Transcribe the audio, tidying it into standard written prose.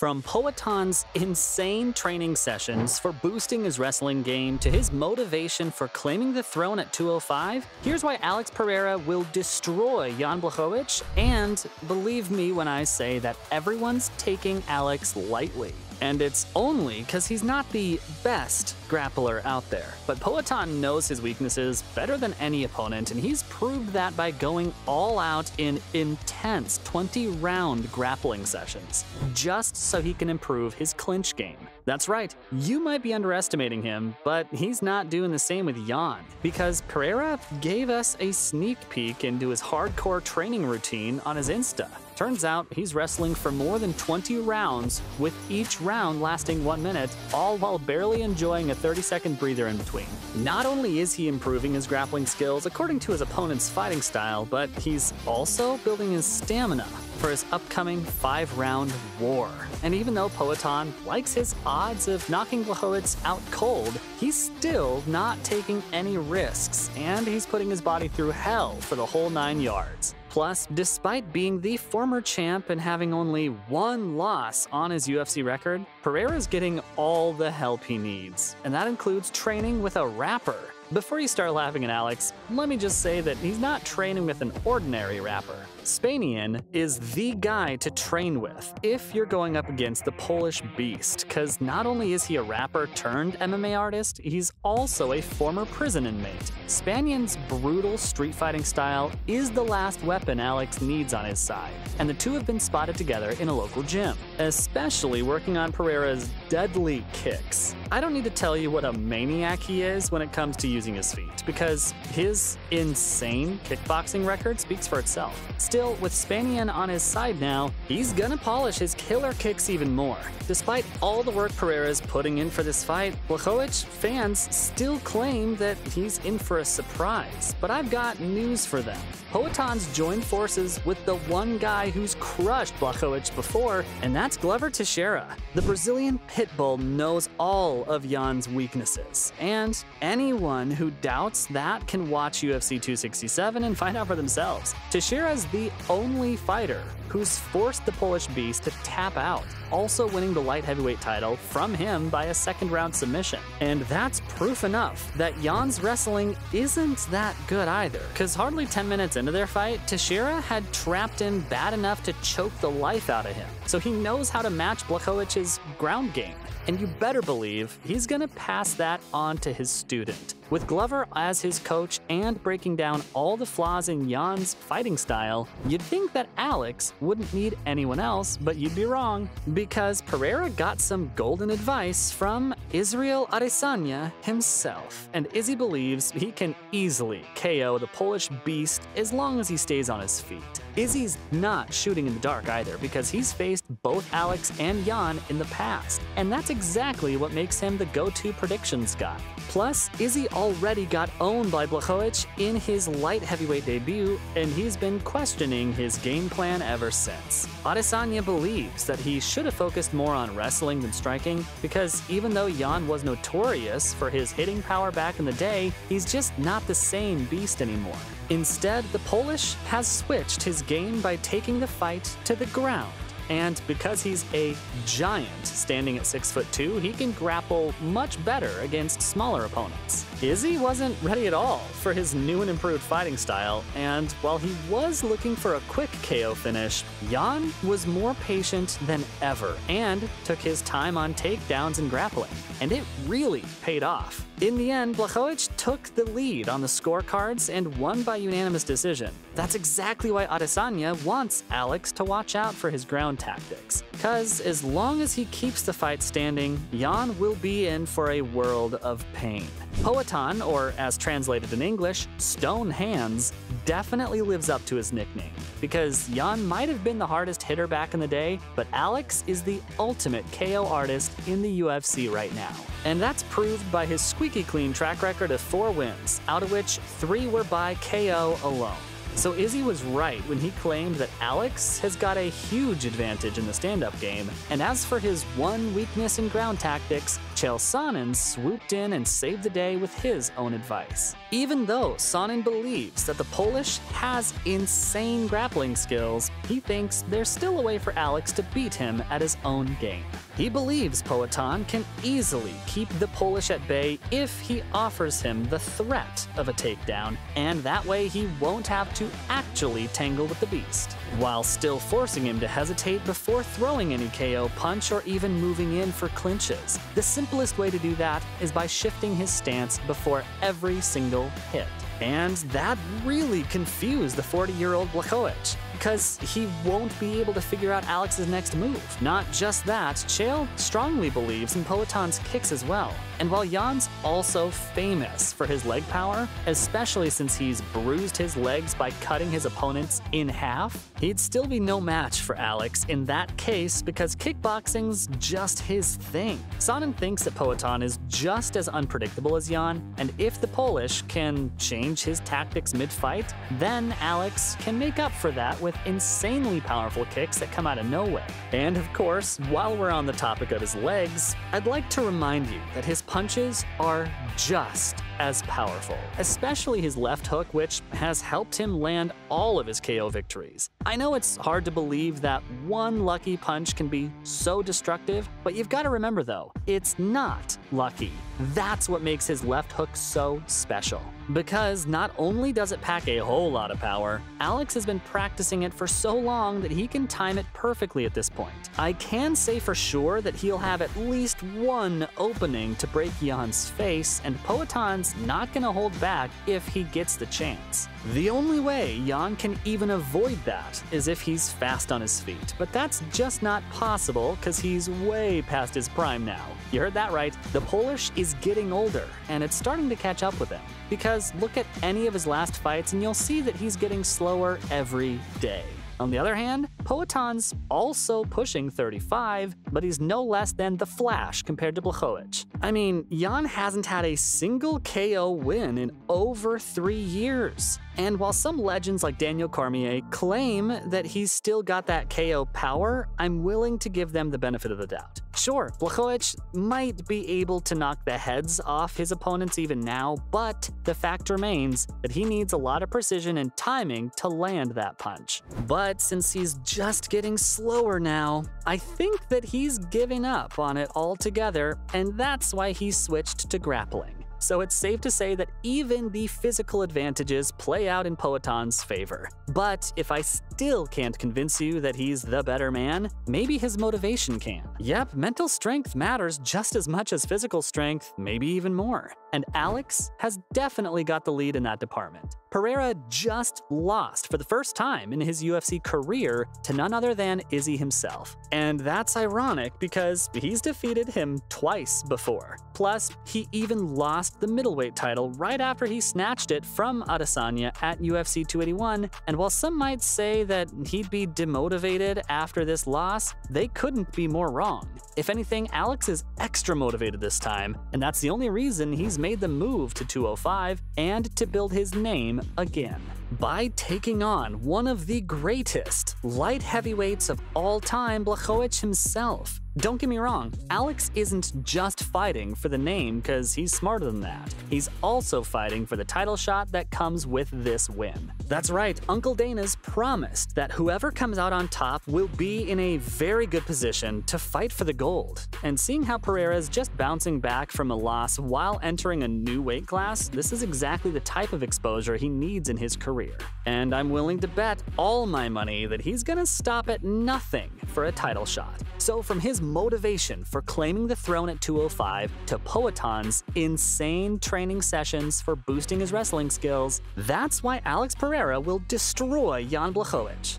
From Poaton's insane training sessions for boosting his wrestling game to his motivation for claiming the throne at 205, here's why Alex Pereira will destroy Jan Blachowicz, and believe me when I say that everyone's taking Alex lightly. And it's only because he's not the best grappler out there. But Poaton knows his weaknesses better than any opponent, and he's proved that by going all out in intense 20-round grappling sessions, just so he can improve his clinch game. That's right, you might be underestimating him, but he's not doing the same with Jan, because Pereira gave us a sneak peek into his hardcore training routine on his Insta. Turns out he's wrestling for more than 20 rounds, with each round lasting 1 minute, all while barely enjoying a 30-second breather in between. Not only is he improving his grappling skills according to his opponent's fighting style, but he's also building his stamina for his upcoming 5-round war. And even though Poaton likes his odds of knocking Blachowicz out cold, he's still not taking any risks, and he's putting his body through hell for the whole 9 yards. Plus, despite being the former champ and having only 1 loss on his UFC record, Pereira's getting all the help he needs, and that includes training with a rapper. Before you start laughing at Alex, let me just say that he's not training with an ordinary rapper. Spanian is the guy to train with if you're going up against the Polish beast, because not only is he a rapper turned MMA artist, he's also a former prison inmate. Spanian's brutal street fighting style is the last weapon Alex needs on his side, and the two have been spotted together in a local gym, especially working on Pereira's deadly kicks. I don't need to tell you what a maniac he is when it comes to using his feet, because his insane kickboxing record speaks for itself. Still, with Spanian on his side now, he's gonna polish his killer kicks even more. Despite all the work Pereira's putting in for this fight, Blachowicz fans still claim that he's in for a surprise, but I've got news for them. Poaton's joined forces with the one guy who's crushed Blachowicz before, and that's Glover Teixeira. The Brazilian pitbull knows all of Jan's weaknesses, and anyone who doubts that can watch UFC 267 and find out for themselves. Teixeira's the only fighter who's forced the Polish beast to tap out, also winning the light heavyweight title from him by a second-round submission. And that's proof enough that Jan's wrestling isn't that good either, because hardly 10 minutes into their fight, Teixeira had trapped him bad enough to choke the life out of him. So he knows how to match Blachowicz's ground game. And you better believe he's gonna pass that on to his student. With Glover as his coach and breaking down all the flaws in Jan's fighting style, you'd think that Alex wouldn't need anyone else, but you'd be wrong, because Pereira got some golden advice from Israel Adesanya himself, and Izzy believes he can easily KO the Polish beast as long as he stays on his feet. Izzy's not shooting in the dark either, because he's faced both Alex and Jan in the past, and that's exactly what makes him the go-to predictions guy. Plus, Izzy already got owned by Blachowicz in his light heavyweight debut, and he's been questioning his game plan ever since. Adesanya believes that he should have focused more on wrestling than striking, because even though Jan was notorious for his hitting power back in the day, he's just not the same beast anymore. Instead, the Polish has switched his game by taking the fight to the ground. And because he's a giant standing at 6'2", he can grapple much better against smaller opponents. Izzy wasn't ready at all for his new and improved fighting style, and while he was looking for a quick KO finish, Jan was more patient than ever and took his time on takedowns and grappling, and it really paid off. In the end, Blachowicz took the lead on the scorecards and won by unanimous decision. That's exactly why Adesanya wants Alex to watch out for his ground tactics, because as long as he keeps the fight standing, Jan will be in for a world of pain. Poaton, or as translated in English, Stone Hands, definitely lives up to his nickname, because Jan might have been the hardest hitter back in the day, but Alex is the ultimate KO artist in the UFC right now. And that's proved by his squeaky clean track record of 4 wins, out of which 3 were by KO alone. So Izzy was right when he claimed that Alex has got a huge advantage in the stand-up game, and as for his one weakness in ground tactics, Chael Sonnen swooped in and saved the day with his own advice. Even though Sonnen believes that the Polish has insane grappling skills, he thinks there's still a way for Alex to beat him at his own game. He believes Poatan can easily keep the Polish at bay if he offers him the threat of a takedown, and that way he won't have to actually tangle with the beast, while still forcing him to hesitate before throwing any KO punch or even moving in for clinches. The simplest way to do that is by shifting his stance before every single hit. And that really confused the 40-year-old Blachowicz, because he won't be able to figure out Alex's next move. Not just that, Chael strongly believes in Poatan's kicks as well. And while Jan's also famous for his leg power, especially since he's bruised his legs by cutting his opponents in half, he'd still be no match for Alex in that case because kickboxing's just his thing. Sonnen thinks that Poatan is just as unpredictable as Jan, and if the Polish can change his tactics mid-fight, then Alex can make up for that with insanely powerful kicks that come out of nowhere. And of course, while we're on the topic of his legs, I'd like to remind you that his punches are just as powerful, especially his left hook, which has helped him land all of his KO victories. I know it's hard to believe that one lucky punch can be so destructive, but you've got to remember though, it's not lucky. That's what makes his left hook so special. Because not only does it pack a whole lot of power, Alex has been practicing it for so long that he can time it perfectly at this point. I can say for sure that he'll have at least one opening to break Jan's face, and Poatan's not gonna hold back if he gets the chance. The only way Jan can even avoid that is if he's fast on his feet, but that's just not possible because he's way past his prime now. You heard that right, the Polish is getting older, and it's starting to catch up with him. Because look at any of his last fights and you'll see that he's getting slower every day. On the other hand, Poatan's also pushing 35, but he's no less than the Flash compared to Blachowicz. I mean, Jan hasn't had a single KO win in over 3 years. And while some legends like Daniel Cormier claim that he's still got that KO power, I'm willing to give them the benefit of the doubt. Sure, Blachowicz might be able to knock the heads off his opponents even now, but the fact remains that he needs a lot of precision and timing to land that punch. But since he's just getting slower now, I think that he's giving up on it altogether, and that's why he switched to grappling. So it's safe to say that even the physical advantages play out in Poatan's favor. But if I still can't convince you that he's the better man, maybe his motivation can. Yep, mental strength matters just as much as physical strength, maybe even more. And Alex has definitely got the lead in that department. Pereira just lost for the first time in his UFC career to none other than Izzy himself. And that's ironic because he's defeated him twice before. Plus, he even lost the middleweight title right after he snatched it from Adesanya at UFC 281, and while some might say that he'd be demotivated after this loss, they couldn't be more wrong. If anything, Alex is extra motivated this time, and that's the only reason he's made the move to 205 and to build his name again. By taking on one of the greatest light heavyweights of all time, Blachowicz himself. Don't get me wrong, Alex isn't just fighting for the name because he's smarter than that. He's also fighting for the title shot that comes with this win. That's right, Uncle Dana's promised that whoever comes out on top will be in a very good position to fight for the gold. And seeing how Pereira's just bouncing back from a loss while entering a new weight class, this is exactly the type of exposure he needs in his career. And I'm willing to bet all my money that he's gonna stop at nothing for a title shot. So from his motivation for claiming the throne at 205 to Poatan's insane training sessions for boosting his wrestling skills, that's why Alex Pereira will destroy Jan Blachowicz.